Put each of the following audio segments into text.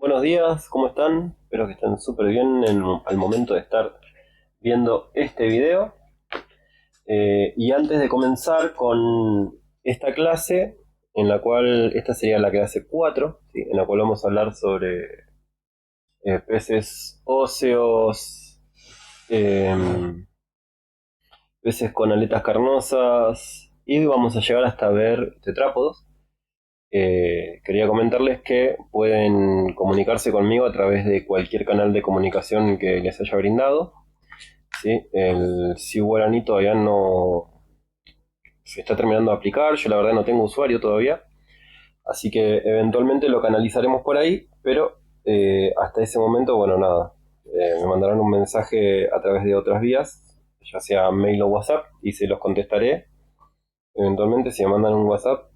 Buenos días, ¿cómo están? Espero que estén súper bien al momento de estar viendo este video. Y antes de comenzar con esta clase, en la cual esta sería la clase 4, ¿sí? En la cual vamos a hablar sobre peces óseos, em, peces con aletas carnosas, y vamos a llegar hasta ver tetrápodos. Quería comentarles que pueden comunicarse conmigo a través de cualquier canal de comunicación que les haya brindado. ¿Sí? El Guaraní todavía no se está terminando de aplicar, yo la verdad no tengo usuario todavía, así que eventualmente lo canalizaremos por ahí, pero hasta ese momento, bueno, nada, me mandarán un mensaje a través de otras vías, ya sea mail o WhatsApp, y se los contestaré. Eventualmente, si me mandan un WhatsApp,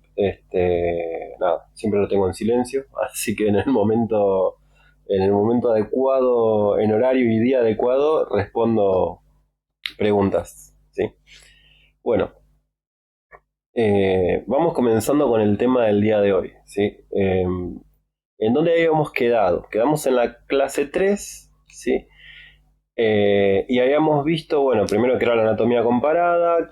nada, siempre lo tengo en silencio, así que en el momento adecuado, en horario y día adecuado, respondo preguntas, ¿sí? Bueno, vamos comenzando con el tema del día de hoy, ¿sí? ¿En dónde habíamos quedado? Quedamos en la clase 3, ¿sí? Y habíamos visto, bueno, primero que era la anatomía comparada,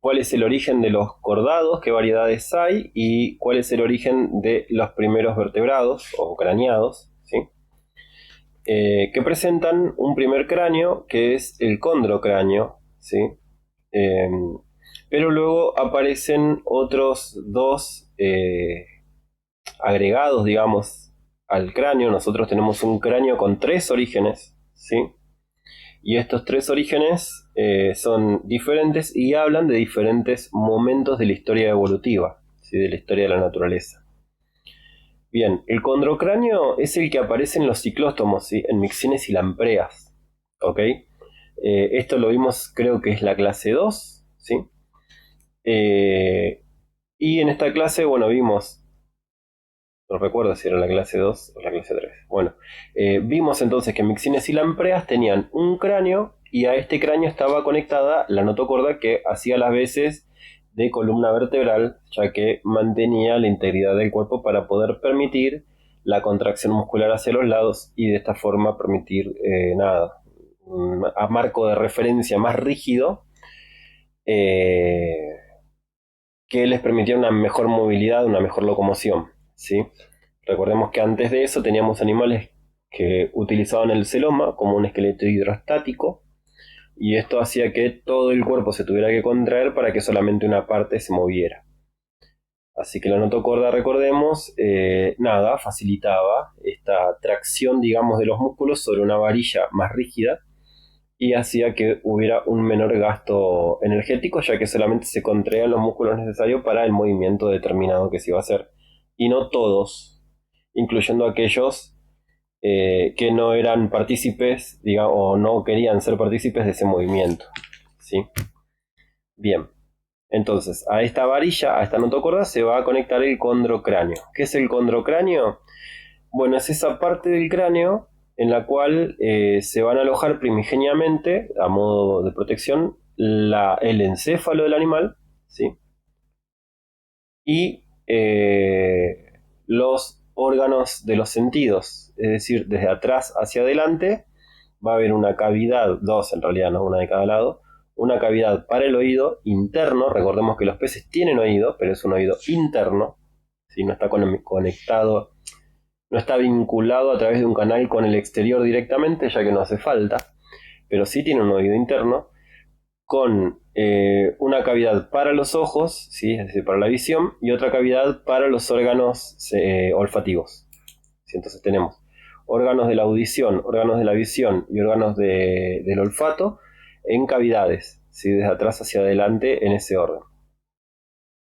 cuál es el origen de los cordados, qué variedades hay y cuál es el origen de los primeros vertebrados o craneados, ¿sí? Que presentan un primer cráneo que es el condrocráneo, ¿sí? Eh, pero luego aparecen otros dos agregados, digamos, al cráneo. Nosotros tenemos un cráneo con tres orígenes, ¿sí? Y estos tres orígenes son diferentes y hablan de diferentes momentos de la historia evolutiva, ¿sí? De la historia de la naturaleza. Bien, el condrocráneo es el que aparece en los ciclóstomos, ¿sí? En mixines y lampreas. ¿Ok? Esto lo vimos, creo que es la clase 2, ¿sí? Eh, y en esta clase, bueno, vimos, no recuerdo si era la clase 2 o la clase 3. Bueno, vimos entonces que mixines y lampreas tenían un cráneo y a este cráneo estaba conectada la notocorda que hacía las veces de columna vertebral, ya que mantenía la integridad del cuerpo para poder permitir la contracción muscular hacia los lados y de esta forma permitir, nada, un marco de referencia más rígido, eh, que les permitía una mejor movilidad, una mejor locomoción, ¿sí? Recordemos que antes de eso teníamos animales que utilizaban el celoma como un esqueleto hidrostático y esto hacía que todo el cuerpo se tuviera que contraer para que solamente una parte se moviera. Así que la notocorda, recordemos, nada, facilitaba esta tracción, digamos, de los músculos sobre una varilla más rígida y hacía que hubiera un menor gasto energético, ya que solamente se contraían los músculos necesarios para el movimiento determinado que se iba a hacer. Y no todos, incluyendo aquellos que no eran partícipes, digamos, o no querían ser partícipes de ese movimiento, ¿sí? Bien, entonces a esta varilla, a esta notocorda, se va a conectar el condrocráneo. ¿Qué es el condrocráneo? Bueno, es esa parte del cráneo en la cual se van a alojar primigeniamente, a modo de protección, el encéfalo del animal, ¿sí? Y los órganos de los sentidos, es decir, desde atrás hacia adelante va a haber una cavidad, dos en realidad, no una de cada lado, una cavidad para el oído interno. Recordemos que los peces tienen oído, pero es un oído interno, ¿sí? No está conectado, no está vinculado a través de un canal con el exterior directamente, ya que no hace falta, pero sí tiene un oído interno con una cavidad para los ojos, ¿sí? Es decir, para la visión, y otra cavidad para los órganos olfativos. ¿Sí? Entonces tenemos órganos de la audición, órganos de la visión y órganos del olfato en cavidades, ¿sí? Desde atrás hacia adelante en ese orden.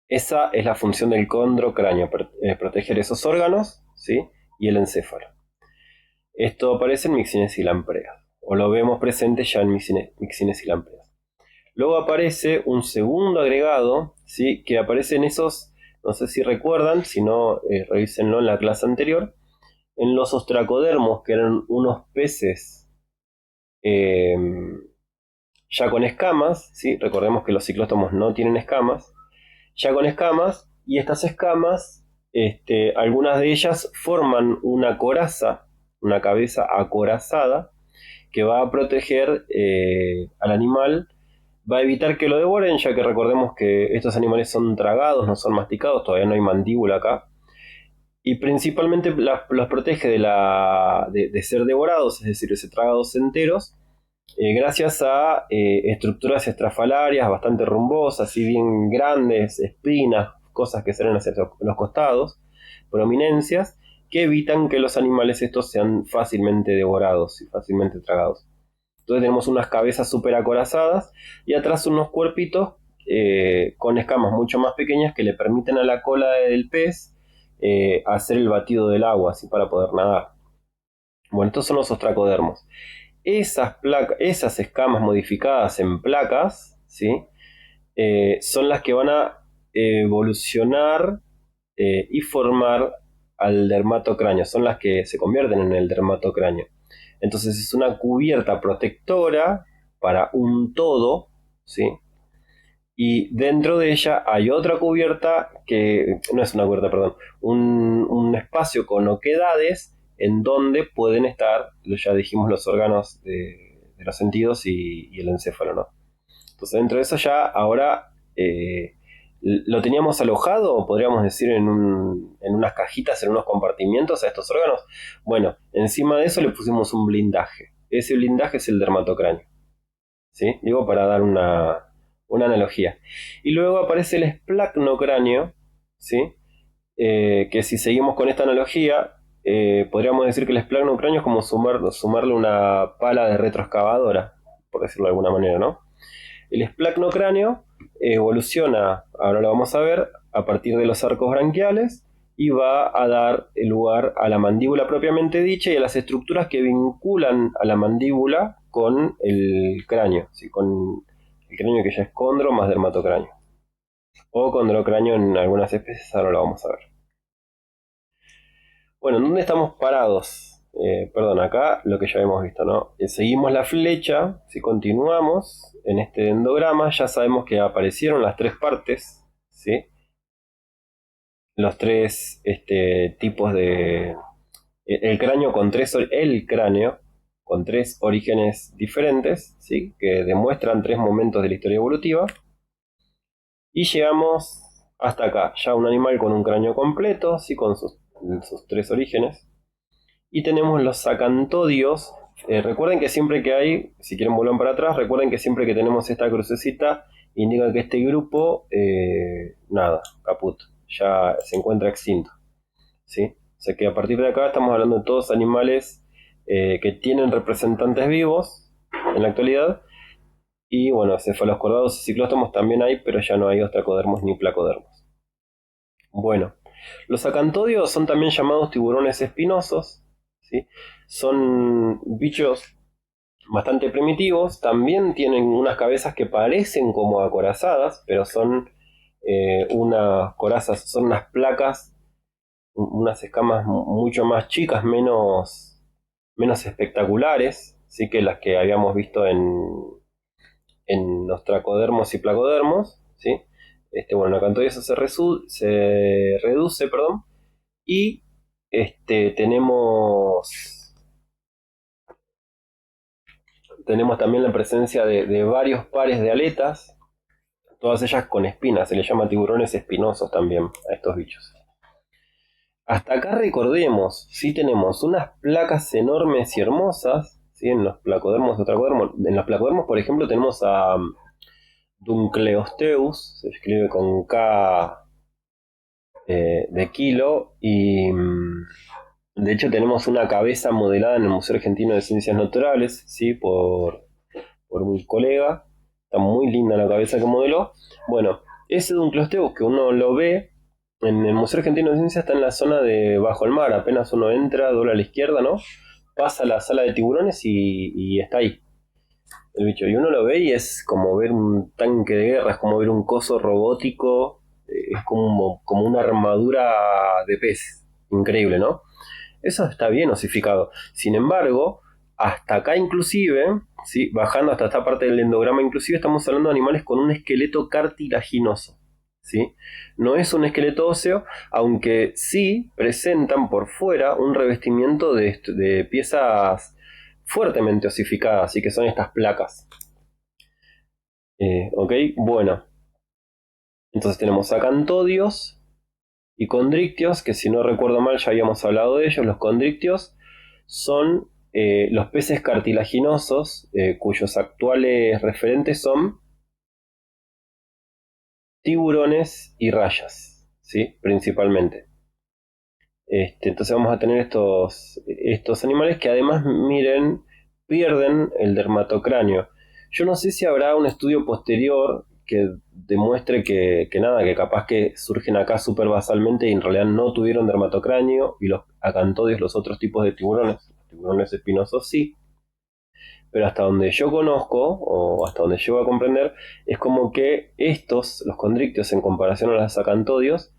Esa es la función del condrocráneo, proteger esos órganos, ¿sí? Y el encéfalo. Esto aparece en mixines y lampreas, o lo vemos presente ya en mixines y lampreas. Luego aparece un segundo agregado, ¿sí? Que aparece en esos, no sé si recuerdan, si no, revísenlo en la clase anterior, en los ostracodermos, que eran unos peces eh, ya con escamas, ¿sí? Recordemos que los ciclóstomos no tienen escamas, ya con escamas, y estas escamas Algunas de ellas forman una coraza, una cabeza acorazada, que va a proteger al animal, va a evitar que lo devoren, ya que recordemos que estos animales son tragados, no son masticados, todavía no hay mandíbula acá, y principalmente los protege de ser devorados, es decir, de ser tragados enteros, gracias a estructuras estrafalarias bastante rumbosas y bien grandes, espinas, cosas que salen hacia los costados, prominencias, que evitan que los animales estos sean fácilmente devorados y fácilmente tragados. Entonces tenemos unas cabezas súper acorazadas y atrás unos cuerpitos con escamas mucho más pequeñas que le permiten a la cola del pez hacer el batido del agua, así para poder nadar. Bueno, estos son los ostracodermos. Esas escamas modificadas en placas, ¿sí? Son las que van a evolucionar y formar al dermatocráneo, son las que se convierten en el dermatocráneo. Entonces es una cubierta protectora para un todo, ¿sí? Y dentro de ella hay otra cubierta que no es una cubierta, perdón, un espacio con oquedades en donde pueden estar, ya dijimos, los órganos de los sentidos y el encéfalo, ¿no? Entonces dentro de eso ya ahora lo teníamos alojado, podríamos decir, en unas cajitas, en unos compartimientos a estos órganos. Bueno, encima de eso le pusimos un blindaje. Ese blindaje es el dermatocráneo, ¿sí? Digo, para dar una analogía. Y luego aparece el esplacnocráneo, ¿sí? Que si seguimos con esta analogía, podríamos decir que el esplacnocráneo es como sumarle una pala de retroexcavadora, por decirlo de alguna manera, ¿no? El esplacnocráneo evoluciona, ahora lo vamos a ver, a partir de los arcos branquiales y va a dar lugar a la mandíbula propiamente dicha y a las estructuras que vinculan a la mandíbula con el cráneo, ¿sí? Con el cráneo que ya es condro más dermatocráneo. O condrocráneo en algunas especies, ahora lo vamos a ver. Bueno, ¿en dónde estamos parados? Perdón, acá lo que ya hemos visto, ¿no? Seguimos la flecha, si continuamos en este endograma, ya sabemos que aparecieron las tres partes, ¿sí? Los tres tipos de... El cráneo con tres orígenes diferentes, ¿sí? Que demuestran tres momentos de la historia evolutiva. Y llegamos hasta acá, ya un animal con un cráneo completo, ¿sí? Con sus tres orígenes. Y tenemos los acantodios. Recuerden que siempre que hay, si quieren volver para atrás, recuerden que siempre que tenemos esta crucecita, indica que este grupo, nada, caput, ya se encuentra extinto, ¿sí? O sea que a partir de acá estamos hablando de todos animales que tienen representantes vivos en la actualidad. Y bueno, cefaloscordados y ciclóstomos también hay, pero ya no hay ostracodermos ni placodermos. Bueno, los acantodios son también llamados tiburones espinosos, ¿sí? Son bichos bastante primitivos, también tienen unas cabezas que parecen como acorazadas, pero son unas corazas, son unas placas, unas escamas mucho más chicas, menos espectaculares, ¿sí? Que las que habíamos visto en ostracodermos y placodermos, ¿sí? Bueno, la cantidad de eso se reduce, perdón, y tenemos también la presencia de varios pares de aletas, todas ellas con espinas, se les llama tiburones espinosos también a estos bichos. Hasta acá recordemos, sí tenemos unas placas enormes y hermosas, ¿sí? En los placodermos y ostracodermos. En los placodermos, por ejemplo, tenemos a Dunkleosteus, se escribe con K de kilo, y de hecho tenemos una cabeza modelada en el Museo Argentino de Ciencias Naturales, ¿sí? por un colega, está muy linda la cabeza que modeló. Bueno, ese Dunkleosteus que uno lo ve en el Museo Argentino de Ciencias está en la zona de bajo el mar, apenas uno entra, dobla a la izquierda, ¿no? Pasa a la sala de tiburones y está ahí el bicho. Y uno lo ve y es como ver un tanque de guerra, es como ver un coso robótico, es como una armadura de pez. Increíble, ¿no? Eso está bien osificado. Sin embargo, hasta acá inclusive, ¿sí? Bajando hasta esta parte del endograma inclusive, estamos hablando de animales con un esqueleto cartilaginoso. ¿sí? No es un esqueleto óseo, aunque sí presentan por fuera un revestimiento de piezas fuertemente osificadas, así que son estas placas. ¿Ok? Bueno, entonces tenemos acantodios y condrictios, que si no recuerdo mal ya habíamos hablado de ellos. Los condrictios son los peces cartilaginosos, cuyos actuales referentes son tiburones y rayas, ¿sí? Principalmente. Entonces vamos a tener estos animales que además, miren, pierden el dermatocráneo. Yo no sé si habrá un estudio posterior que demuestre que nada, que capaz que surgen acá superbasalmente y en realidad no tuvieron dermatocráneo, y los acantodios, los otros tipos de tiburones, los tiburones espinosos sí, pero hasta donde yo conozco, o hasta donde llego a comprender, es como que los condrictios en comparación a los acantodios,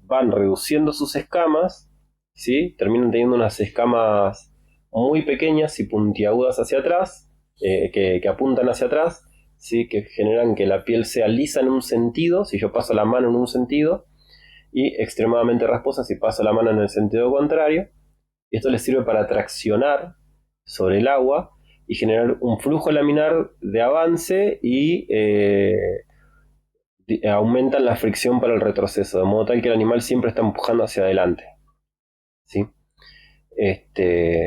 van reduciendo sus escamas, ¿sí? Terminan teniendo unas escamas muy pequeñas y puntiagudas hacia atrás, que apuntan hacia atrás, ¿sí? Que generan que la piel sea lisa en un sentido, si yo paso la mano en un sentido, y extremadamente rasposa si paso la mano en el sentido contrario. Y esto les sirve para traccionar sobre el agua y generar un flujo laminar de avance y aumentan la fricción para el retroceso, de modo tal que el animal siempre está empujando hacia adelante, ¿sí?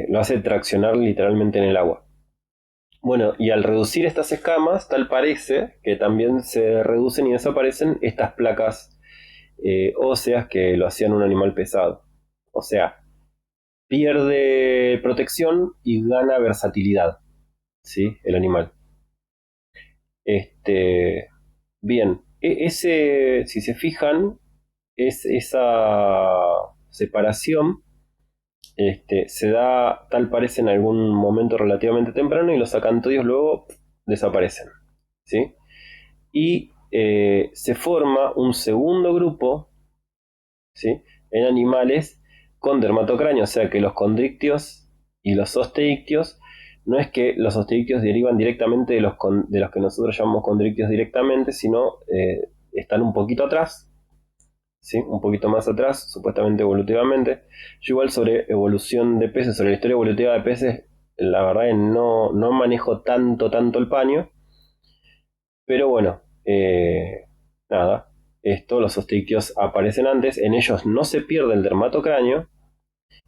Lo hace traccionar literalmente en el agua. Bueno, y al reducir estas escamas, tal parece que también se reducen y desaparecen estas placas óseas que lo hacían un animal pesado. O sea, pierde protección y gana versatilidad, ¿sí? El animal. Bien, si se fijan, esa separación se da, tal parece, en algún momento relativamente temprano y los acantodios luego desaparecen, ¿sí? Y se forma un segundo grupo, ¿sí? En animales con dermatocráneo, o sea que los condrictios y los osteictios, no es que los osteictios derivan directamente de los que nosotros llamamos condrictios directamente, sino están un poquito atrás, ¿sí? Un poquito más atrás, supuestamente evolutivamente. Yo igual sobre evolución de peces, sobre la historia evolutiva de peces, la verdad es que no manejo tanto el paño, pero bueno, nada, los osteictios aparecen antes, en ellos no se pierde el dermatocráneo,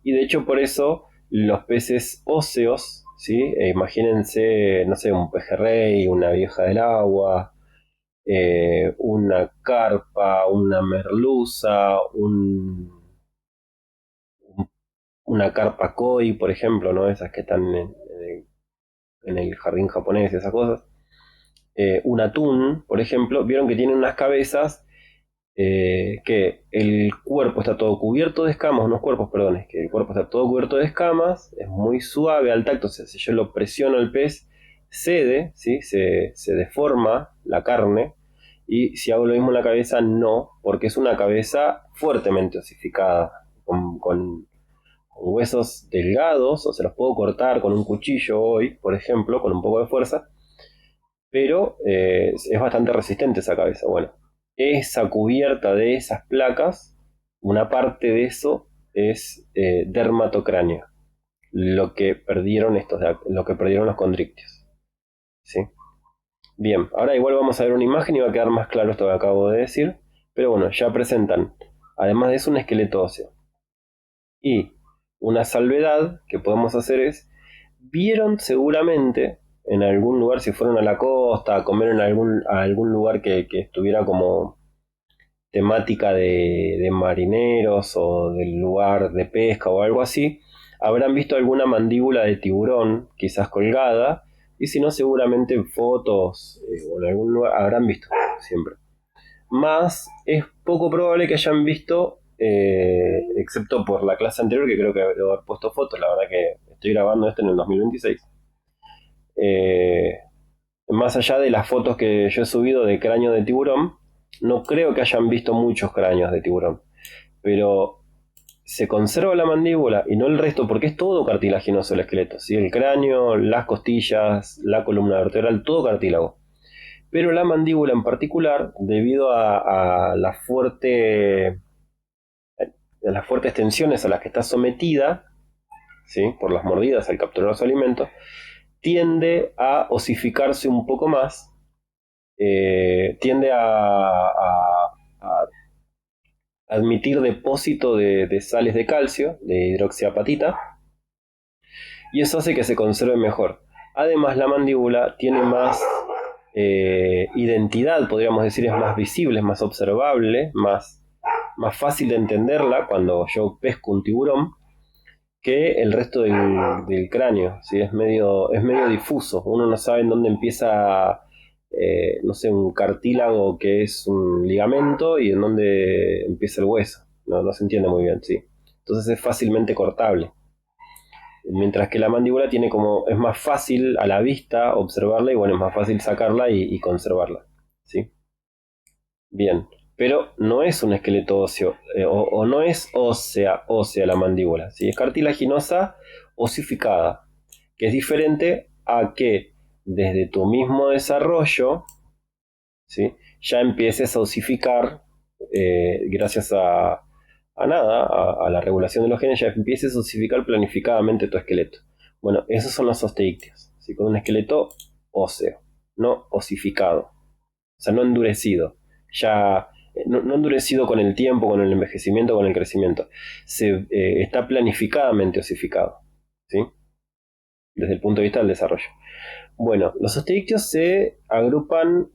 y de hecho por eso los peces óseos, ¿sí? Imagínense, no sé, un pejerrey, una vieja del agua, una carpa, una merluza, una carpa koi, por ejemplo, ¿no? Esas que están en el jardín japonés, esas cosas. Un atún, por ejemplo, vieron que tienen unas cabezas que el cuerpo está todo cubierto de escamas, unos cuerpos, perdón, es que el cuerpo está todo cubierto de escamas, es muy suave al tacto, o sea, si yo lo presiono al pez, cede, ¿sí? Se deforma la carne, y si hago lo mismo en la cabeza, no, porque es una cabeza fuertemente osificada, con huesos delgados, o se los puedo cortar con un cuchillo hoy, por ejemplo, con un poco de fuerza, pero es bastante resistente esa cabeza. Bueno, esa cubierta de esas placas, una parte de eso es dermatocráneo, lo que perdieron lo que perdieron los condrictios, ¿sí? Bien, ahora igual vamos a ver una imagen y va a quedar más claro esto que acabo de decir, pero bueno, ya presentan, además de eso, un esqueleto óseo. Y una salvedad que podemos hacer es, vieron seguramente en algún lugar, si fueron a la costa, a comer a algún lugar que estuviera como temática de marineros o del lugar de pesca o algo así, habrán visto alguna mandíbula de tiburón, quizás colgada, y si no, seguramente en fotos o en algún lugar habrán visto siempre. Más es poco probable que hayan visto, excepto por la clase anterior, que creo que debo haber puesto fotos, la verdad que estoy grabando esto en el 2026. Más allá de las fotos que yo he subido de cráneo de tiburón, no creo que hayan visto muchos cráneos de tiburón, pero se conserva la mandíbula y no el resto, porque es todo cartilaginoso el esqueleto, ¿sí? El cráneo, las costillas, la columna vertebral, todo cartílago. Pero la mandíbula en particular, debido a las fuertes tensiones a las que está sometida, ¿sí?, por las mordidas al capturar su alimento, tiende a osificarse un poco más, tiende a admitir depósito de sales de calcio, de hidroxiapatita, y eso hace que se conserve mejor. Además, la mandíbula tiene más identidad, podríamos decir, es más visible, es más observable, más fácil de entenderla cuando yo pesco un tiburón que el resto del cráneo, ¿sí? Es medio difuso, uno no sabe en dónde empieza, no sé, un cartílago que es un ligamento y en dónde empieza el hueso, no se entiende muy bien, ¿sí? Entonces es fácilmente cortable. Mientras que la mandíbula es más fácil a la vista observarla y bueno, es más fácil sacarla y conservarla, ¿sí? Bien, pero no es un esqueleto óseo, o no es ósea la mandíbula, ¿sí? Es cartilaginosa osificada, que es diferente a que desde tu mismo desarrollo, ¿sí?, ya empieces a osificar, gracias a la regulación de los genes, ya empieces a osificar planificadamente tu esqueleto. Bueno, esos son los osteícteos, ¿sí?, con un esqueleto óseo, no osificado, o sea, no endurecido, ya no endurecido con el tiempo, con el envejecimiento, con el crecimiento, está planificadamente osificado, ¿sí?, desde el punto de vista del desarrollo. Bueno, los osteícteos se agrupan,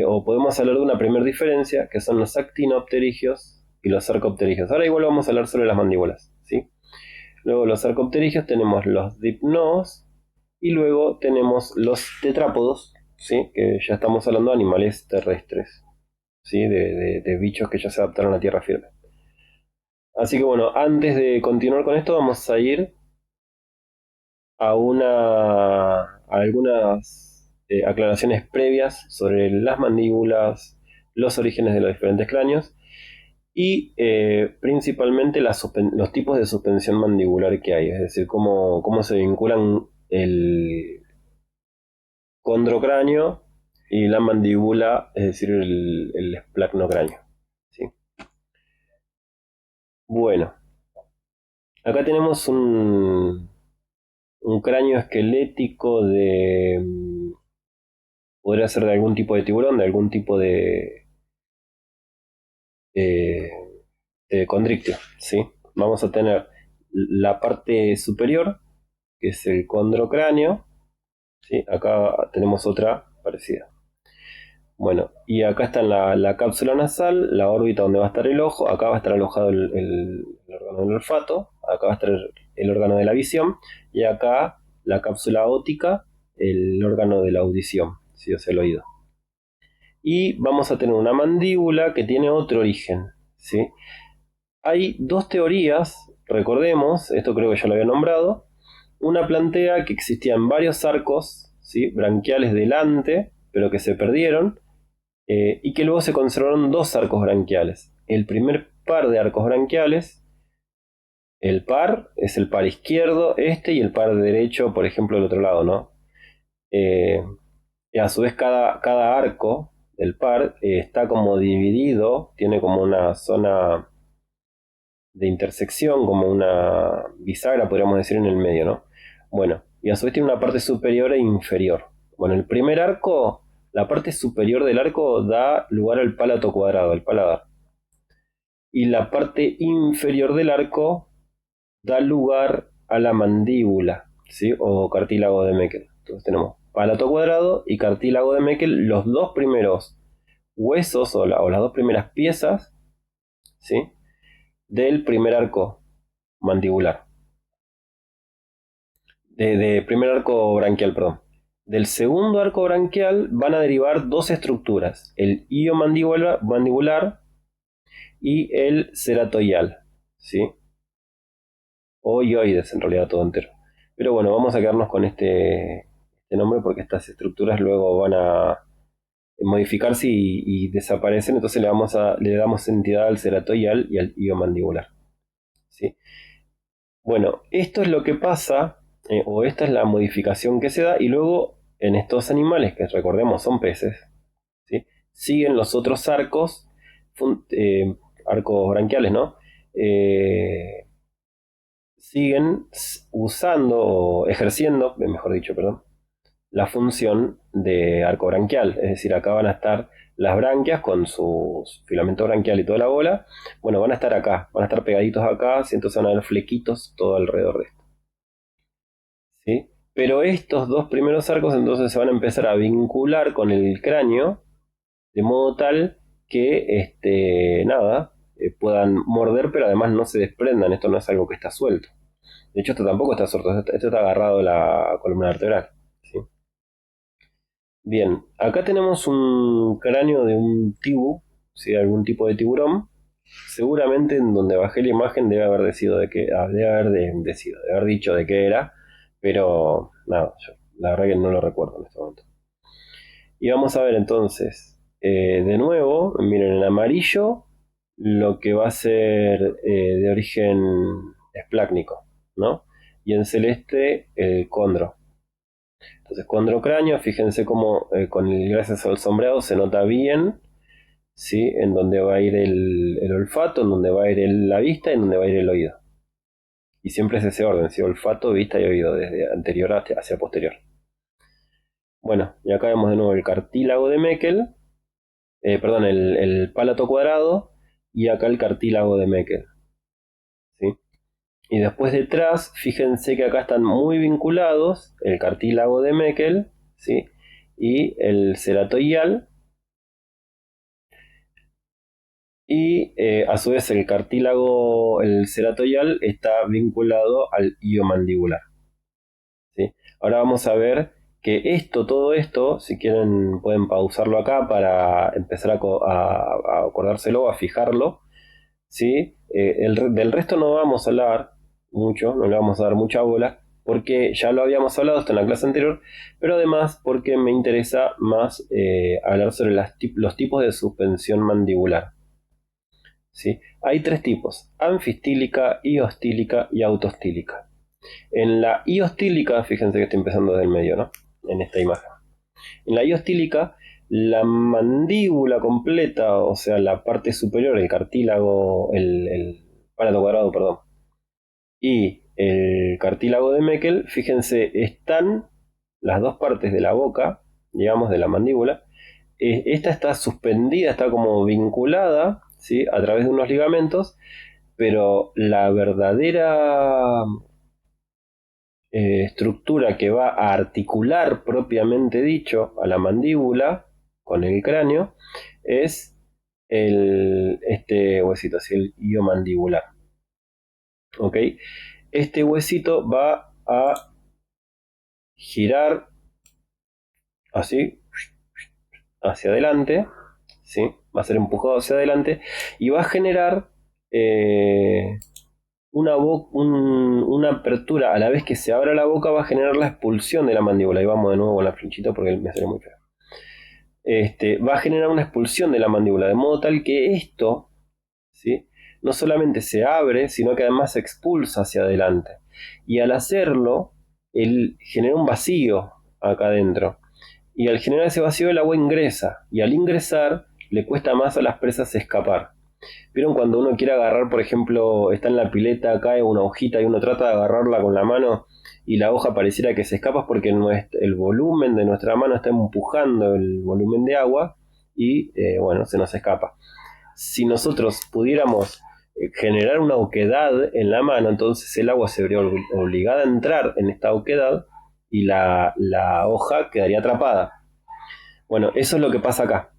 o podemos hablar de una primera diferencia, que son los actinopterigios y los sarcopterigios. Ahora igual vamos a hablar sobre las mandíbulas, ¿sí? Luego los sarcopterigios tenemos los dipnoos y luego tenemos los tetrápodos, ¿sí?, que ya estamos hablando de animales terrestres, ¿sí?, de bichos que ya se adaptaron a tierra firme. Así que bueno, antes de continuar con esto vamos a ir a algunas aclaraciones previas sobre las mandíbulas, los orígenes de los diferentes cráneos y principalmente los tipos de suspensión mandibular que hay, es decir, cómo se vinculan el condrocráneo y la mandíbula, es decir, el esplacnocráneo, ¿sí? Bueno, acá tenemos un cráneo esquelético podría ser de algún tipo de tiburón, de algún tipo eh, de condrictio, ¿sí? Vamos a tener la parte superior, que es el condrocráneo, ¿sí? Acá tenemos otra parecida. Bueno, y acá está la cápsula nasal, la órbita donde va a estar el ojo, acá va a estar alojado el órgano del olfato, acá va a estar el órgano de la visión, y acá la cápsula óptica, el órgano de la audición, ¿sí?, o sea, el oído. Y vamos a tener una mandíbula que tiene otro origen, ¿sí? Hay dos teorías, recordemos, esto creo que ya lo había nombrado. Una plantea que existían varios arcos, ¿sí?, branquiales delante, pero que se perdieron, y que luego se conservaron dos arcos branquiales. El primer par de arcos branquiales, el par, es el par izquierdo, y el par derecho, por ejemplo, del otro lado, ¿no? Y a su vez cada arco del par está como dividido, tiene como una zona de intersección, como una bisagra, podríamos decir, en el medio, ¿no? Bueno, y a su vez tiene una parte superior e inferior. Bueno, el primer arco, la parte superior del arco da lugar al palato cuadrado, al paladar. Y la parte inferior del arco da lugar a la mandíbula, ¿sí?, o cartílago de Meckel. Entonces tenemos palato cuadrado y cartílago de Meckel, los dos primeros huesos o las dos primeras piezas, ¿sí?, del primer arco mandibular. De primer arco branquial, perdón. Del segundo arco branquial van a derivar dos estructuras, el hilo mandibular y el ceratoial, ¿sí?, o hioides, en realidad todo entero. Pero bueno, vamos a quedarnos con este nombre porque estas estructuras luego van a modificarse y desaparecen, entonces le damos entidad al ceratoial y al hilo mandibular, ¿sí? Bueno, esto es lo que pasa, o esta es la modificación que se da, y luego en estos animales, que recordemos son peces, siguen los otros arcos, arcos branquiales, ¿no? Siguen usando o ejerciendo, mejor dicho, perdón, la función de arco branquial. Es decir, acá van a estar las branquias con su filamento branquial y toda la bola. Bueno, van a estar acá, van a estar pegaditos acá, entonces van a haber flequitos todo alrededor de esto. ¿Sí? Pero estos dos primeros arcos entonces se van a empezar a vincular con el cráneo de modo tal que nada, puedan morder, pero además no se desprendan. Esto no es algo que está suelto. De hecho, esto tampoco está suelto, esto está agarrado a la columna vertebral. ¿Sí? Bien, acá tenemos un cráneo de un tibu, ¿sí? Algún tipo de tiburón. Seguramente en donde bajé la imagen debe haber decidido de qué, debe haber dicho de qué era, pero nada, yo la verdad que no lo recuerdo en este momento. Y vamos a ver entonces, de nuevo, miren en amarillo lo que va a ser de origen esplácnico, ¿no? Y en celeste el condro. Entonces, condrocráneo, fíjense cómo gracias al sombreado se nota bien, ¿sí? En dónde va a ir el olfato, en dónde va a ir la vista y en dónde va a ir el oído. Y siempre es ese orden, ¿sí? Olfato, vista y oído, desde anterior hacia posterior. Bueno, y acá vemos de nuevo el cartílago de Meckel, perdón, el palato cuadrado, y acá el cartílago de Meckel, ¿sí? Y después detrás, fíjense que acá están muy vinculados el cartílago de Meckel, ¿sí? Y el ceratoial, y a su vez el cartílago, el ceratoial, está vinculado al iomandibular, ¿sí? Ahora vamos a ver que todo esto, si quieren pueden pausarlo acá para empezar a acordárselo, a fijarlo, ¿sí? Del resto no vamos a hablar mucho, no le vamos a dar mucha bola, porque ya lo habíamos hablado hasta en la clase anterior, pero además porque me interesa más hablar sobre los tipos de suspensión mandibular. ¿Sí? Hay tres tipos: anfistílica, iostílica y autostílica. En la iostílica, fíjense que estoy empezando desde el medio, ¿no? En esta imagen. En la iostílica, la mandíbula completa, o sea, la parte superior, el cartílago, el palato cuadrado, perdón, y el cartílago de Meckel, fíjense, están las dos partes de la boca, digamos, de la mandíbula. Esta está suspendida, está como vinculada, ¿sí? A través de unos ligamentos, pero la verdadera estructura que va a articular propiamente dicho a la mandíbula con el cráneo es este huesito, así el iomandibular. ¿Ok? Este huesito va a girar así hacia adelante, ¿sí? Va a ser empujado hacia adelante y va a generar una apertura. A la vez que se abra la boca va a generar la expulsión de la mandíbula. Y vamos de nuevo con la flechita porque me sale muy feo. Va a generar una expulsión de la mandíbula, de modo tal que esto, ¿sí? No solamente se abre, sino que además se expulsa hacia adelante. Y al hacerlo, él genera un vacío acá adentro. Y al generar ese vacío, el agua ingresa. Y al ingresar, le cuesta más a las presas escapar. ¿Vieron cuando uno quiere agarrar, por ejemplo, está en la pileta, cae una hojita y uno trata de agarrarla con la mano y la hoja pareciera que se escapa porque el volumen de nuestra mano está empujando el volumen de agua y bueno, se nos escapa? Si nosotros pudiéramos generar una oquedad en la mano, entonces el agua se vería obligada a entrar en esta oquedad y la hoja quedaría atrapada. Bueno, eso es lo que pasa acá,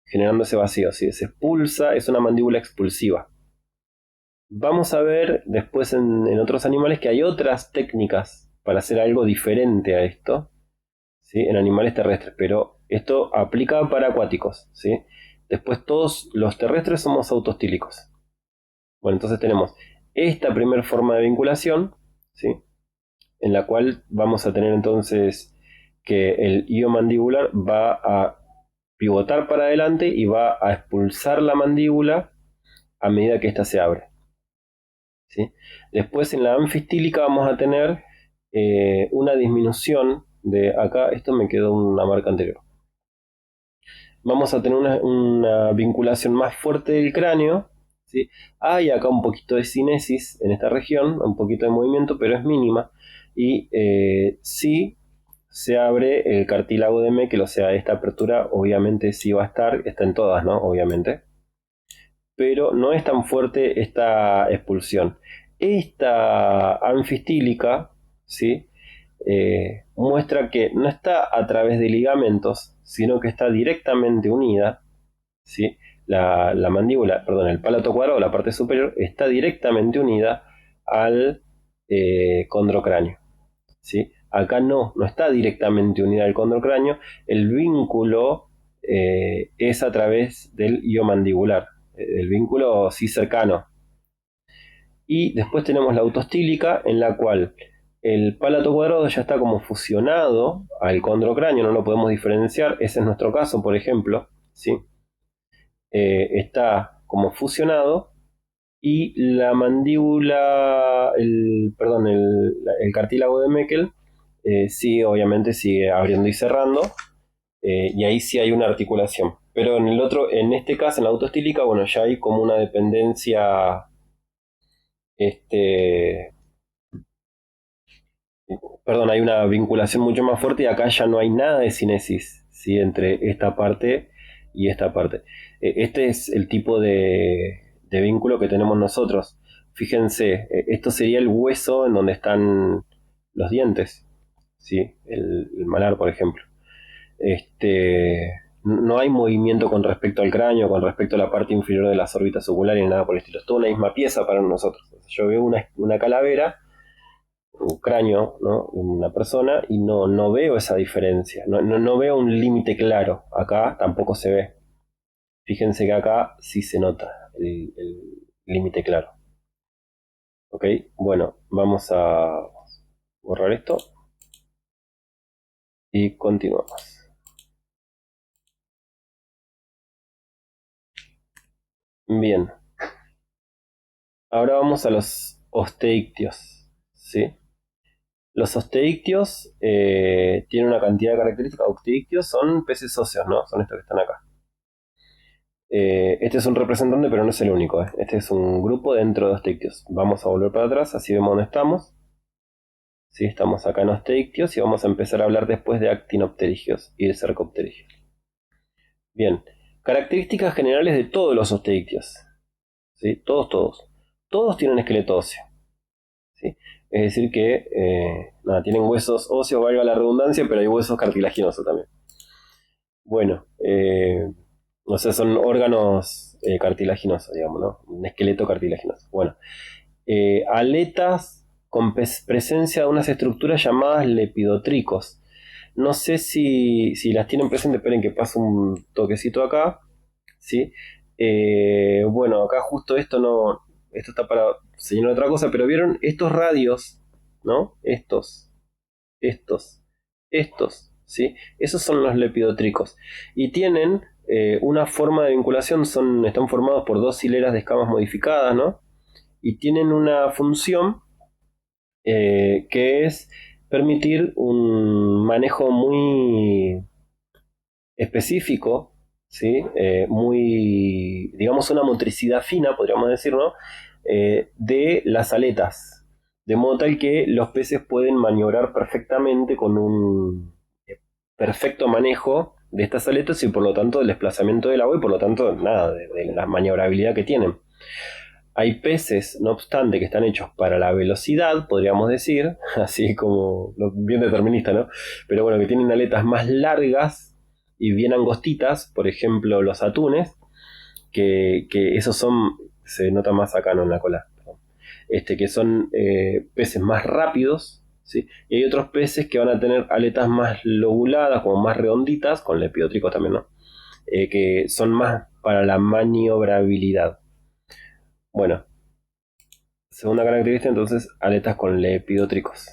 generando ese vacío. Si se expulsa, es una mandíbula expulsiva. Vamos a ver después en otros animales que hay otras técnicas para hacer algo diferente a esto, ¿sí? En animales terrestres, pero esto aplica para acuáticos, ¿sí? Después todos los terrestres somos autostílicos. Bueno, entonces tenemos esta primera forma de vinculación, ¿sí? En la cual vamos a tener entonces que el iomandibular va a pivotar para adelante y va a expulsar la mandíbula a medida que ésta se abre, ¿sí? Después en la anfistílica vamos a tener una disminución de acá, esto me quedó una marca anterior, vamos a tener una vinculación más fuerte del cráneo, ¿sí? Hay acá un poquito de cinesis en esta región, un poquito de movimiento, pero es mínima. Y sí se abre el cartílago de Meckel, o sea, esta apertura obviamente sí va a estar, está en todas, ¿no? Obviamente. Pero no es tan fuerte esta expulsión. Esta anfistílica, ¿sí? Muestra que no está a través de ligamentos, sino que está directamente unida, ¿sí? La mandíbula, perdón, el palato cuadrado, la parte superior, está directamente unida al condrocráneo, ¿sí? Acá no está directamente unida al condrocráneo, el vínculo es a través del iomandibular, el vínculo sí cercano. Y después tenemos la autostílica, en la cual el palato cuadrado ya está como fusionado al condrocráneo, no lo podemos diferenciar, ese es nuestro caso, por ejemplo, ¿sí? Está como fusionado y la mandíbula, el cartílago de Meckel, sí, obviamente sigue abriendo y cerrando, y ahí sí hay una articulación. Pero en el otro, en este caso, en la autostílica, bueno, ya hay como una dependencia, este, perdón, hay una vinculación mucho más fuerte y acá ya no hay nada de cinesis, ¿sí? Entre esta parte y esta parte. Este es el tipo de vínculo que tenemos nosotros. Fíjense, esto sería el hueso en donde están los dientes, ¿sí? El malar, por ejemplo. No hay movimiento con respecto al cráneo, con respecto a la parte inferior de las órbitas oculares, ni nada por el estilo. Es toda una misma pieza para nosotros. Yo veo una calavera, un cráneo, ¿no? De una persona, y no veo esa diferencia. No veo un límite claro. Acá tampoco se ve. Fíjense que acá sí se nota el límite claro. Ok, bueno, vamos a borrar esto y continuamos. Bien, ahora vamos a los osteictios, ¿sí? Los osteictios tienen una cantidad de características. Osteictios son peces óseos, ¿no? Son estos que están acá. Este es un representante, pero no es el único. Este es un grupo dentro de osteictios. Vamos a volver para atrás, así vemos dónde estamos. Sí, estamos acá en osteictios y vamos a empezar a hablar después de actinopterigios y de cercopterigios. Bien, características generales de todos los osteictios. ¿Sí? Todos tienen esqueleto óseo. ¿Sí? Es decir que tienen huesos óseos, valga la redundancia, pero hay huesos cartilaginosos también. Bueno, o sea, son órganos cartilaginosos, digamos, ¿no? Un esqueleto cartilaginoso. Bueno, aletas con presencia de unas estructuras llamadas lepidotricos. No sé si las tienen presentes, esperen que pase un toquecito acá, ¿sí? Bueno, acá justo esto está para señalar otra cosa, pero vieron estos radios, ¿no? Estos, ¿sí? Esos son los lepidotricos. Y tienen una forma de vinculación, están formados por dos hileras de escamas modificadas, ¿no? Y tienen una función que es permitir un manejo muy específico, ¿sí? Muy, digamos, una motricidad fina, podríamos decir, ¿no? De las aletas, de modo tal que los peces pueden maniobrar perfectamente con un perfecto manejo de estas aletas y por lo tanto del desplazamiento del agua y por lo tanto nada, de la maniobrabilidad que tienen. Hay peces, no obstante, que están hechos para la velocidad, podríamos decir, así como bien determinista, ¿no? Pero bueno, que tienen aletas más largas y bien angostitas, por ejemplo, los atunes, que esos se nota más acá, no en la cola, que son peces más rápidos, ¿sí? Y hay otros peces que van a tener aletas más lobuladas, como más redonditas, con lepidotricos también, ¿no? Que son más para la maniobrabilidad. Bueno, segunda característica, entonces, aletas con lepidotricos.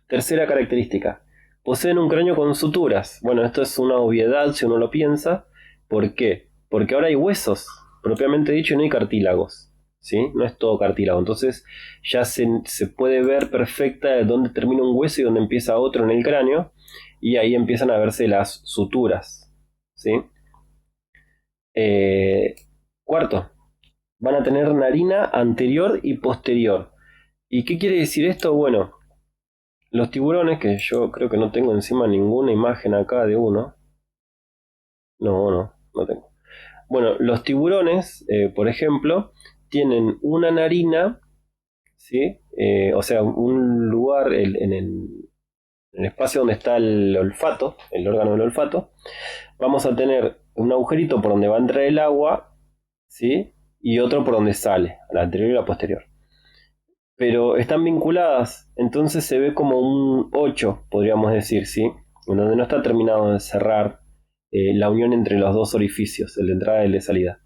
Tercera característica, poseen un cráneo con suturas. Bueno, esto es una obviedad si uno lo piensa. ¿Por qué? Porque ahora hay huesos, propiamente dicho, y no hay cartílagos, ¿sí? No es todo cartílago. Entonces ya se puede ver perfecta dónde termina un hueso y dónde empieza otro en el cráneo. Y ahí empiezan a verse las suturas, ¿sí? Eh, Cuarto, van a tener narina anterior y posterior. ¿Y qué quiere decir esto? Bueno, los tiburones, que yo creo que no tengo encima ninguna imagen acá de uno. No tengo. Bueno, los tiburones, por ejemplo, tienen una narina, ¿sí? O sea, un lugar en el espacio donde está el olfato, el órgano del olfato. Vamos a tener un agujerito por donde va a entrar el agua, ¿sí? Y otro por donde sale, la anterior y la posterior. Pero están vinculadas, entonces se ve como un 8, podríamos decir, ¿sí? En donde no está terminado de cerrar la unión entre los dos orificios, el de entrada y el de salida.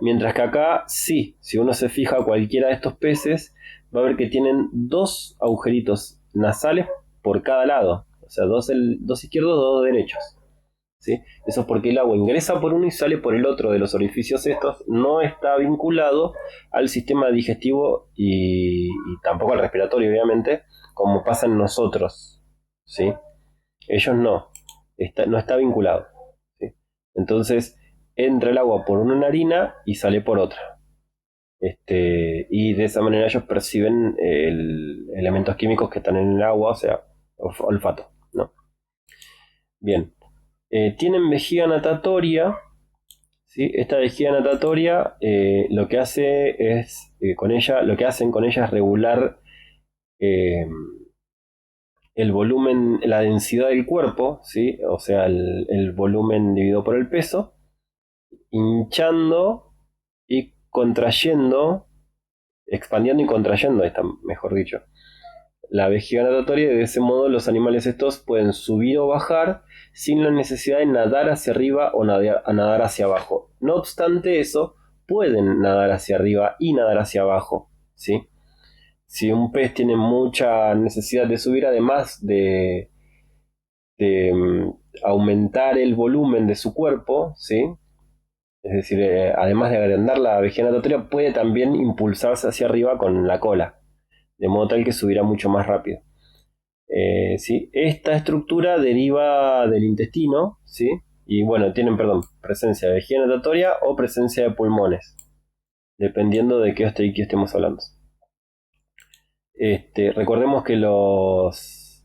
Mientras que acá sí, si uno se fija a cualquiera de estos peces, va a ver que tienen dos agujeritos nasales por cada lado. O sea, dos izquierdos, dos derechos. ¿Sí? Eso es porque el agua ingresa por uno y sale por el otro de los orificios estos. No está vinculado al sistema digestivo y tampoco al respiratorio, obviamente, como pasa en nosotros. ¿Sí? Ellos no. No está vinculado. ¿Sí? Entonces entra el agua por una narina y sale por otra. Y de esa manera ellos perciben elementos químicos que están en el agua, o sea, olfato. ¿No? Bien. Tienen vejiga natatoria. ¿Sí? Esta vejiga natatoria lo que hace es con ella, lo que hacen con ella es regular eh, el volumen, la densidad del cuerpo, ¿sí? O sea, el volumen dividido por el peso, hinchando y contrayendo, expandiendo y contrayendo, ahí está, mejor dicho, la vejiga natatoria. De ese modo los animales estos pueden subir o bajar sin la necesidad de nadar hacia arriba o nadar hacia abajo. No obstante eso, pueden nadar hacia arriba y nadar hacia abajo, ¿sí? Si un pez tiene mucha necesidad de subir, además de aumentar el volumen de su cuerpo, ¿sí? Es decir, además de agrandar la vejiga natatoria, puede también impulsarse hacia arriba con la cola, de modo tal que subirá mucho más rápido. ¿Sí? Esta estructura deriva del intestino, ¿sí? Y bueno, tienen, perdón, presencia de vejiga natatoria o presencia de pulmones, dependiendo de qué osteiquio estemos hablando. Recordemos que los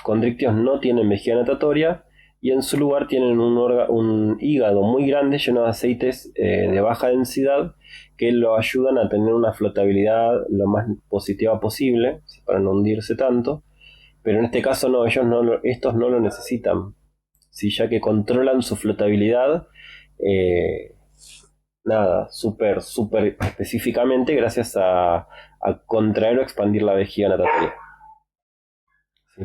condrictios no tienen vejiga natatoria y en su lugar tienen un hígado muy grande lleno de aceites de baja densidad que lo ayudan a tener una flotabilidad lo más positiva posible para no hundirse tanto. Pero en este caso no, estos no lo necesitan, ¿sí? Ya que controlan su flotabilidad, eh, nada, súper específicamente gracias a contraer o expandir la vejiga natatoria. ¿Sí?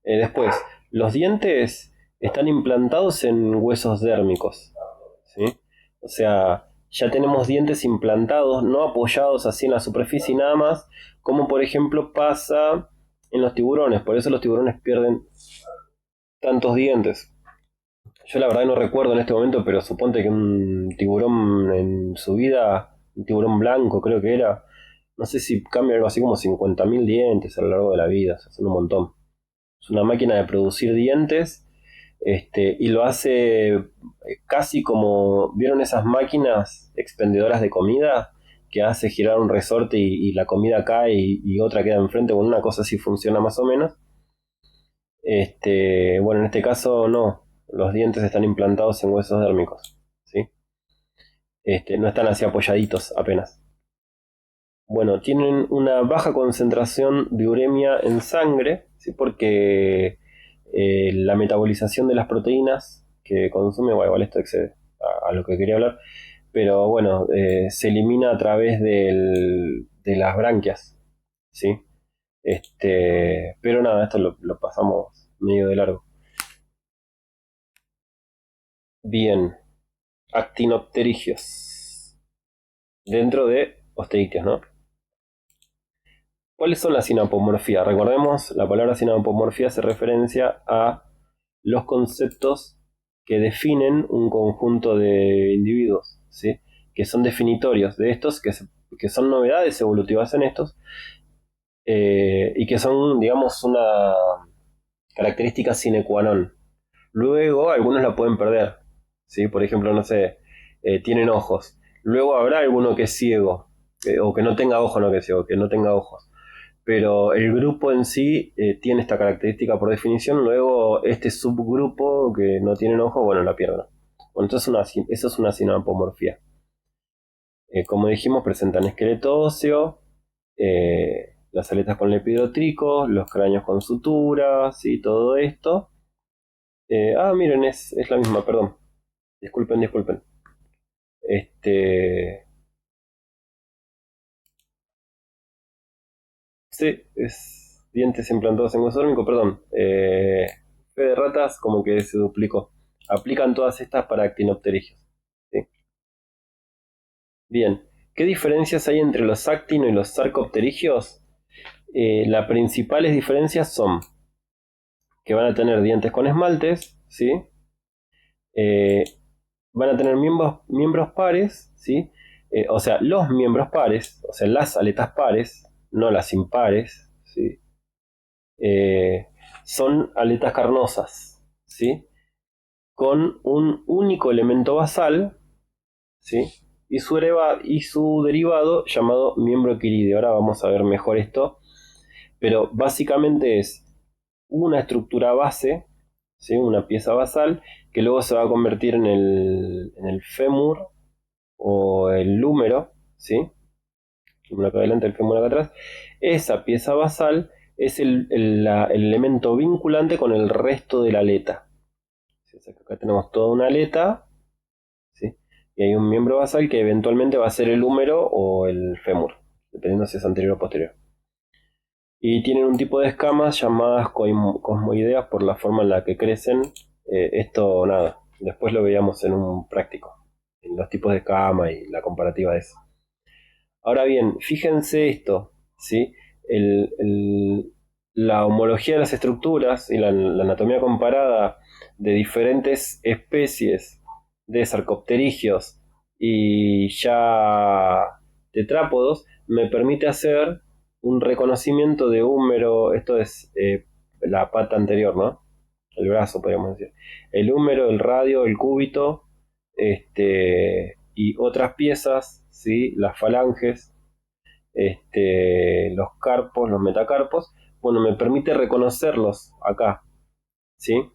Después, los dientes están implantados en huesos dérmicos, ¿sí? O sea, ya tenemos dientes implantados, no apoyados así en la superficie nada más, como por ejemplo pasa en los tiburones. Por eso los tiburones pierden tantos dientes. Yo la verdad no recuerdo en este momento, pero suponte que un tiburón en su vida, un tiburón blanco creo que era, no sé si cambia algo así como 50.000 dientes a lo largo de la vida, o sea, son un montón. Es una máquina de producir dientes, y lo hace casi como, ¿vieron esas máquinas expendedoras de comida? Que hace girar un resorte y la comida cae y otra queda enfrente, con una cosa así funciona más o menos. Bueno, en este caso no, los dientes están implantados en huesos dérmicos, ¿sí? No están así apoyaditos apenas. Bueno, tienen una baja concentración de uremia en sangre, ¿sí? Porque la metabolización de las proteínas que consume, bueno, igual esto excede a lo que quería hablar, pero bueno, se elimina a través de las branquias, ¿sí? Pero nada, esto lo pasamos medio de largo. Bien, actinopterigios. Dentro de osteiquios, ¿no? ¿Cuáles son las sinapomorfías? Recordemos, la palabra sinapomorfía hace referencia a los conceptos que definen un conjunto de individuos, ¿sí? Que son definitorios de estos, que son novedades evolutivas en estos, y que son, digamos, una característica sine qua non. Luego, algunos la pueden perder, ¿sí? Por ejemplo, no sé, tienen ojos. Luego habrá alguno que es ciego, o que no tenga ojos, no que es ciego, que no tenga ojos. Pero el grupo en sí tiene esta característica por definición. Luego este subgrupo que no tienen ojos, bueno, la pierden. Bueno, eso es una sinapomorfía. Como dijimos, presentan esqueleto óseo, las aletas con lepidotrícos, los cráneos con suturas y todo esto. Miren, es la misma, perdón. Disculpen, disculpen. Este. Sí, es dientes implantados en hueso dórmico, perdón. Fe de ratas, como que se duplicó. Aplican todas estas para actinopterigios. ¿Sí? Bien, ¿qué diferencias hay entre los actino y los sarcopterigios? Las principales diferencias son que van a tener dientes con esmaltes, ¿sí? Eh, Van a tener miembros pares, ¿sí? O sea, los miembros pares, o sea, las aletas pares, no las impares, ¿sí? Eh, Son aletas carnosas, ¿sí? Con un único elemento basal, ¿sí? Y su derivado llamado miembro quirídeo. Ahora vamos a ver mejor esto, pero básicamente es una estructura base, ¿sí? Una pieza basal, que luego se va a convertir en el fémur o el lúmero, ¿sí? Uno acá adelante, el fémur acá atrás. Esa pieza basal es el elemento vinculante con el resto de la aleta. O sea, que acá tenemos toda una aleta, ¿sí? Y hay un miembro basal que eventualmente va a ser el húmero o el fémur, dependiendo si es anterior o posterior. Y tienen un tipo de escamas llamadas cosmoideas por la forma en la que crecen. Esto nada, después lo veíamos en un práctico, en los tipos de escama y la comparativa de eso. Ahora bien, fíjense esto, ¿sí? El- el- la homología de las estructuras y la anatomía comparada de diferentes especies de sarcopterigios y ya tetrápodos me permite hacer un reconocimiento de húmero, esto es la pata anterior, ¿no? El brazo, podríamos decir. El húmero, el radio, el cúbito, y otras piezas, ¿sí? Las falanges, los carpos, los metacarpos, bueno, me permite reconocerlos acá, ¿sí?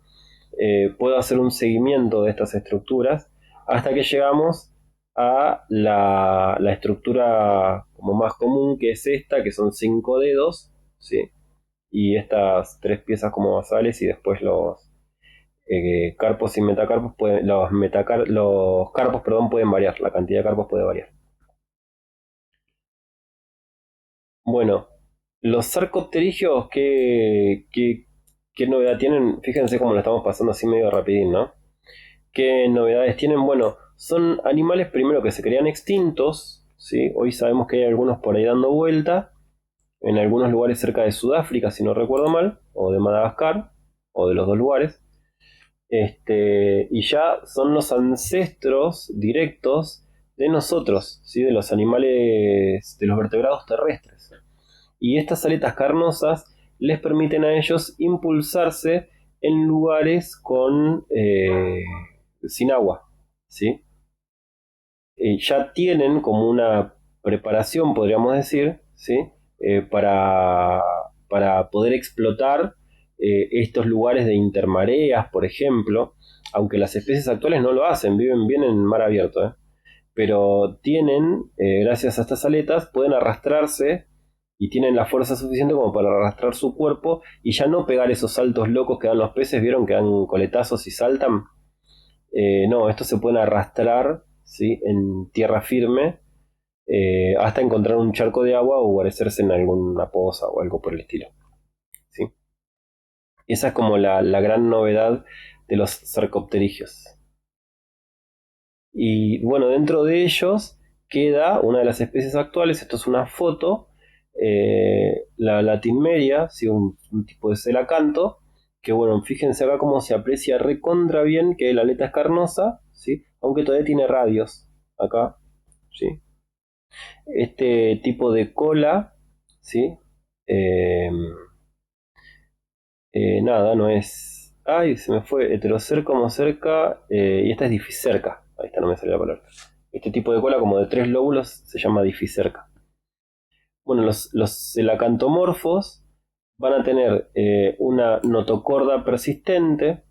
Puedo hacer un seguimiento de estas estructuras hasta que llegamos a la estructura como más común, que es esta, que son 5 dedos, ¿sí? Y estas tres piezas como basales y después los carpos y metacarpos los carpos, perdón, pueden variar, la cantidad de carpos puede variar. Bueno, los sarcopterigios, ¿qué novedad tienen? Fíjense cómo lo estamos pasando así medio rapidín, ¿no? ¿Qué novedades tienen? Bueno, son animales primero que se creían extintos, ¿sí? Hoy sabemos que hay algunos por ahí dando vuelta, en algunos lugares cerca de Sudáfrica, si no recuerdo mal, o de Madagascar, o de los dos lugares. Y ya son los ancestros directos de nosotros, ¿sí? De los animales, de los vertebrados terrestres. Y estas aletas carnosas les permiten a ellos impulsarse en lugares sin agua, ¿sí? Ya tienen como una preparación, podríamos decir, ¿sí? Para poder explotar estos lugares de intermareas, por ejemplo, aunque las especies actuales no lo hacen, viven bien en mar abierto, ¿eh? Pero tienen, gracias a estas aletas, pueden arrastrarse y tienen la fuerza suficiente como para arrastrar su cuerpo y ya no pegar esos saltos locos que dan los peces, ¿vieron? Que dan coletazos y saltan. No, estos se pueden arrastrar, ¿sí? En tierra firme hasta encontrar un charco de agua o guarecerse en alguna poza o algo por el estilo, ¿sí? Esa es como la gran novedad de los sarcopterigios. Y bueno, dentro de ellos queda una de las especies actuales, esto es una foto, la latinmeria, ¿sí? Un tipo de celacanto, que bueno, fíjense acá cómo se aprecia recontra bien que la aleta es carnosa, ¿sí? Aunque todavía tiene radios acá, ¿sí? Este tipo de cola, ¿sí? Eh, Nada, no es, Ay, se me fue. Heterocerca, homocerca. Y esta es dificerca. Ahí está, no me salió la palabra. Este tipo de cola, como de 3 lóbulos, se llama dificerca. Bueno, los celacantomorfos van a tener una notocorda persistente,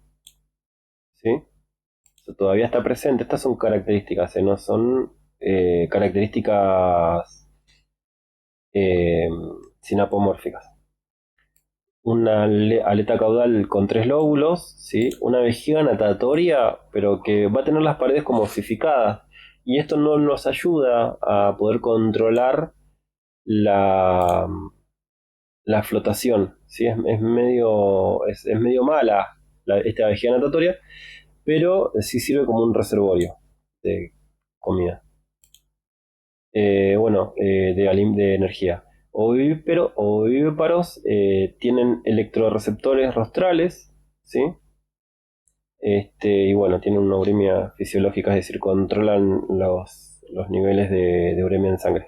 ¿sí? Eso todavía está presente. Estas son características, no son características eh, sinapomórficas. Una aleta caudal con 3 lóbulos, ¿sí? Una vejiga natatoria, pero que va a tener las paredes como osificadas. Y esto no nos ayuda a poder controlar la, la flotación, ¿sí? Es medio mala esta vejiga natatoria, pero sí sirve como un reservorio de comida. De energía. Ovíparos tienen electroreceptores rostrales, ¿sí? Y bueno, tienen una uremia fisiológica, es decir, controlan los niveles de uremia en sangre.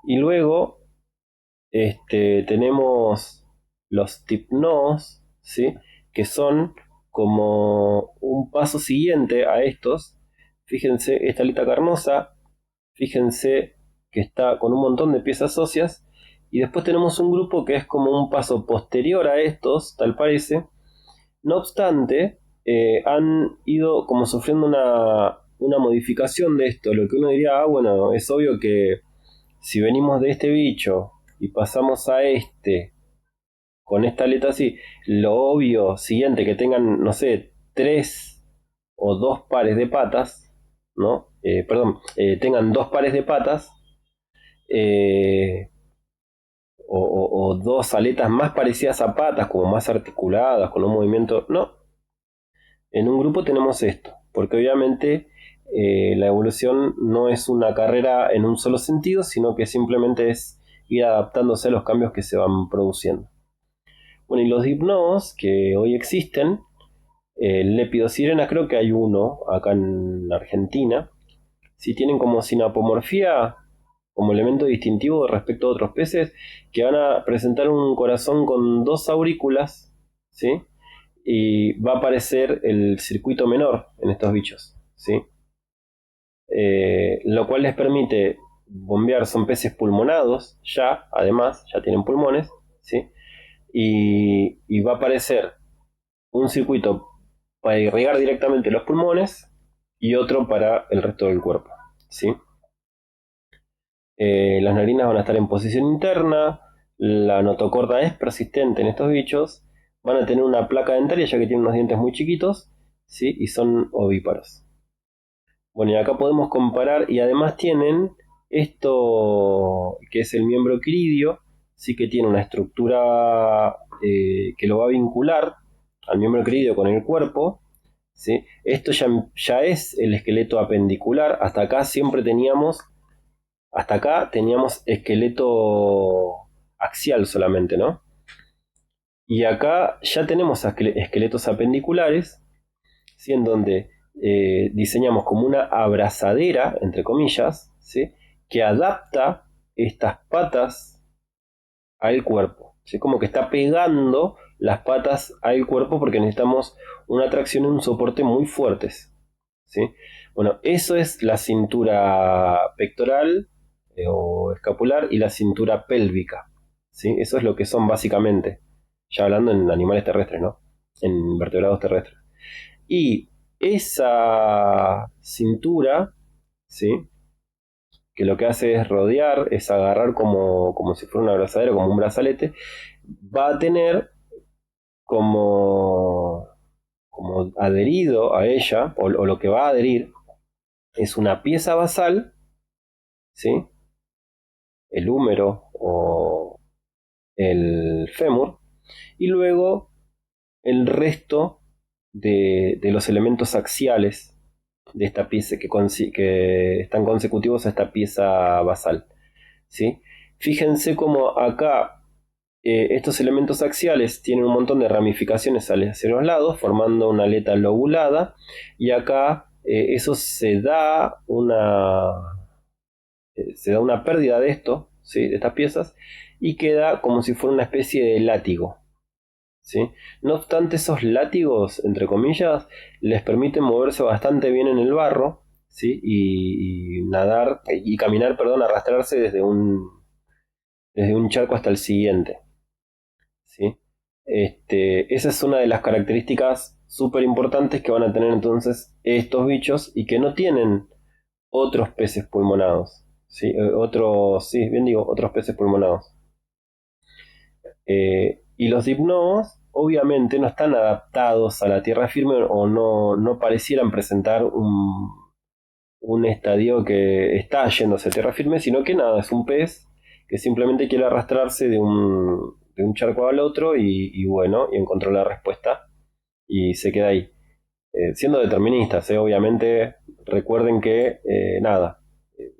Y luego tenemos los tipnos, ¿sí? Que son como un paso siguiente a estos. Fíjense, esta aleta carnosa, fíjense que está con un montón de piezas óseas. Y después tenemos un grupo que es como un paso posterior a estos, tal parece. No obstante, han ido como sufriendo una modificación de esto. Lo que uno diría, bueno, es obvio que si venimos de este bicho y pasamos a este con esta aleta así, lo obvio siguiente que tengan, no sé, 3 o 2 pares de patas, ¿no? Tengan 2 pares de patas eh, o 2 aletas más parecidas a patas, como más articuladas, con un movimiento. No, en un grupo tenemos esto, porque obviamente la evolución no es una carrera en un solo sentido, sino que simplemente es ir adaptándose a los cambios que se van produciendo. Bueno, y los dipnodos que hoy existen, Lepidosirena creo que hay uno acá en Argentina, si tienen como sinapomorfía, como elemento distintivo respecto a otros peces, que van a presentar un corazón con 2 aurículas, ¿sí? Y va a aparecer el circuito menor en estos bichos, ¿sí? Lo cual les permite bombear, son peces pulmonados, además, ya tienen pulmones, ¿sí? Y va a aparecer un circuito para irrigar directamente los pulmones y otro para el resto del cuerpo, ¿sí? Las narinas van a estar en posición interna, la notocorda es persistente en estos bichos, van a tener una placa dentaria ya que tienen unos dientes muy chiquitos, ¿sí? Y son ovíparos. Bueno, y acá podemos comparar y además tienen esto que es el miembro quiridio, sí que tiene una estructura que lo va a vincular al miembro quiridio con el cuerpo, ¿sí? Esto ya es el esqueleto apendicular, hasta acá teníamos esqueleto axial solamente, ¿no? Y acá ya tenemos esqueletos apendiculares, ¿sí? En donde diseñamos como una abrazadera, entre comillas, ¿sí? Que adapta estas patas al cuerpo, ¿sí? Como que está pegando las patas al cuerpo porque necesitamos una tracción y un soporte muy fuertes, ¿sí? Bueno, eso es la cintura pectoral o escapular y la cintura pélvica, ¿sí? Eso es lo que son básicamente, ya hablando en animales terrestres, ¿no? En vertebrados terrestres. Y esa cintura, ¿sí? Que lo que hace es rodear, es agarrar como si fuera una abrazadera, como un brazalete, va a tener como adherido a ella, o lo que va a adherir, es una pieza basal, ¿sí? El húmero o el fémur, y luego el resto de los elementos axiales de esta pieza que están consecutivos a esta pieza basal, ¿sí? Fíjense cómo acá estos elementos axiales tienen un montón de ramificaciones hacia los lados, formando una aleta lobulada, y acá eso se da una pérdida de esto, ¿sí? De estas piezas, y queda como si fuera una especie de látigo, ¿sí? No obstante, esos látigos, entre comillas, les permiten moverse bastante bien en el barro, ¿sí? Y nadar, y caminar, perdón, arrastrarse desde un charco hasta el siguiente, ¿sí? Esa es una de las características súper importantes que van a tener entonces estos bichos y que no tienen otros peces pulmonados, ¿sí? Sí, bien digo, otros peces pulmonados. Y los dipnodos obviamente no están adaptados a la tierra firme o no parecieran presentar un estadio que está yéndose a tierra firme, sino que nada, es un pez que simplemente quiere arrastrarse de un charco al otro y bueno, y encontró la respuesta y se queda ahí. Siendo deterministas, obviamente recuerden que nada,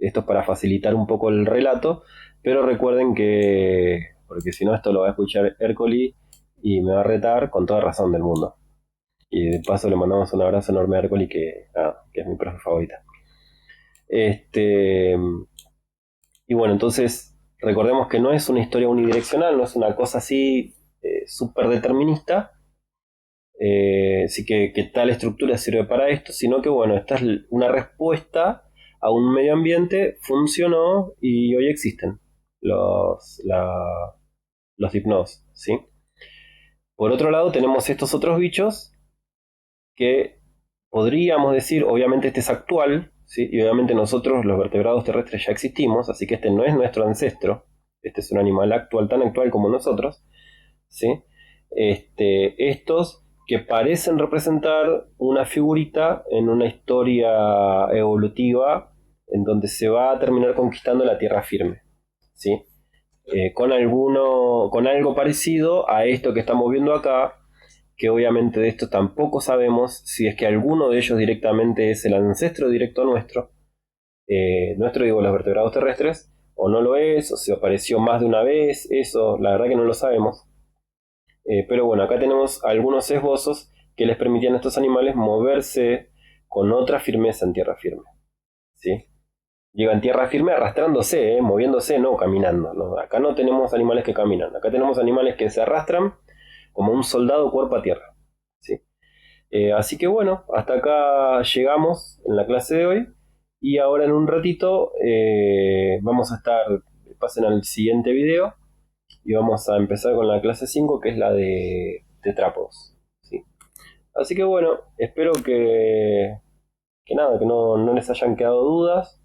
esto es para facilitar un poco el relato, pero recuerden que, porque si no esto lo va a escuchar Hércules y me va a retar con toda razón del mundo. Y de paso le mandamos un abrazo enorme a Hércules que es mi profe favorita. Este, y bueno, entonces recordemos que no es una historia unidireccional, no es una cosa así súper determinista, sí que tal estructura sirve para esto, sino que bueno, esta es una respuesta a un medio ambiente, funcionó y hoy existen los hipnos, ¿sí? Por otro lado tenemos estos otros bichos que podríamos decir, obviamente este es actual, ¿sí? Y obviamente nosotros los vertebrados terrestres ya existimos, así que este no es nuestro ancestro, este es un animal actual, tan actual como nosotros, ¿sí? Estos que parecen representar una figurita en una historia evolutiva en donde se va a terminar conquistando la tierra firme, ¿sí? Con algo parecido a esto que estamos viendo acá, que obviamente de esto tampoco sabemos si es que alguno de ellos directamente es el ancestro directo nuestro digo los vertebrados terrestres, o no lo es, o se apareció más de una vez, eso la verdad que no lo sabemos. Pero bueno, acá tenemos algunos esbozos que les permitían a estos animales moverse con otra firmeza en tierra firme, ¿sí? Digo, en tierra firme arrastrándose, moviéndose, no caminando, ¿no? Acá no tenemos animales que caminan, acá tenemos animales que se arrastran como un soldado cuerpo a tierra, ¿sí? Así que bueno, hasta acá llegamos en la clase de hoy y ahora en un ratito vamos a estar, pasen al siguiente video y vamos a empezar con la clase 5 que es la de tetrápodos, ¿sí? Así que bueno, espero que nada, que no les hayan quedado dudas.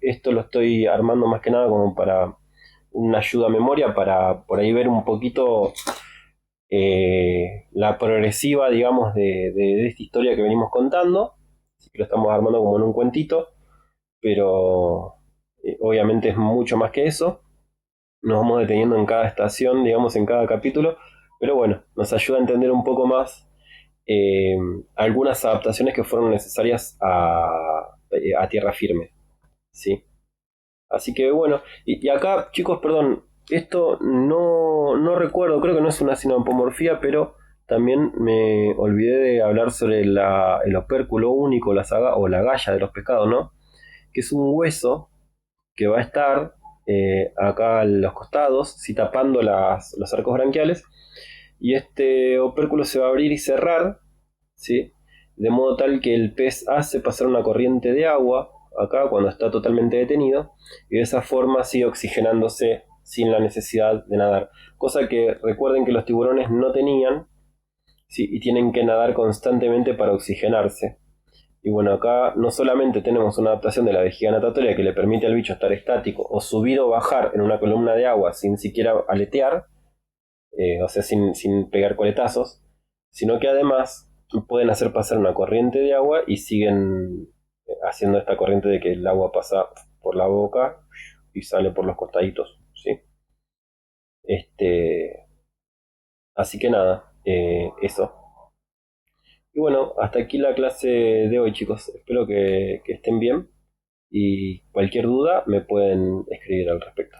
Esto lo estoy armando más que nada como para una ayuda a memoria, para por ahí ver un poquito la progresiva, digamos, de esta historia que venimos contando. Así que lo estamos armando como en un cuentito, pero obviamente es mucho más que eso. Nos vamos deteniendo en cada estación, digamos, en cada capítulo, pero bueno, nos ayuda a entender un poco más eh, algunas adaptaciones que fueron necesarias a tierra firme, ¿sí? Así que bueno, y acá, chicos, perdón, esto no recuerdo, creo que no es una sinapomorfía, pero también me olvidé de hablar sobre el opérculo único, o la galla de los pescados, ¿no? Que es un hueso que va a estar acá a los costados, sí, tapando los arcos branquiales, y este opérculo se va a abrir y cerrar, ¿sí? De modo tal que el pez hace pasar una corriente de agua acá cuando está totalmente detenido y de esa forma sigue oxigenándose sin la necesidad de nadar. Cosa que recuerden que los tiburones no tenían, ¿sí? Y tienen que nadar constantemente para oxigenarse. Y bueno, acá no solamente tenemos una adaptación de la vejiga natatoria que le permite al bicho estar estático o subir o bajar en una columna de agua sin siquiera aletear, o sea, sin pegar coletazos, sino que además pueden hacer pasar una corriente de agua y siguen haciendo esta corriente de que el agua pasa por la boca y sale por los costaditos, ¿sí? Este, así que nada, eso. Y bueno, hasta aquí la clase de hoy, chicos. Espero que estén bien y cualquier duda me pueden escribir al respecto.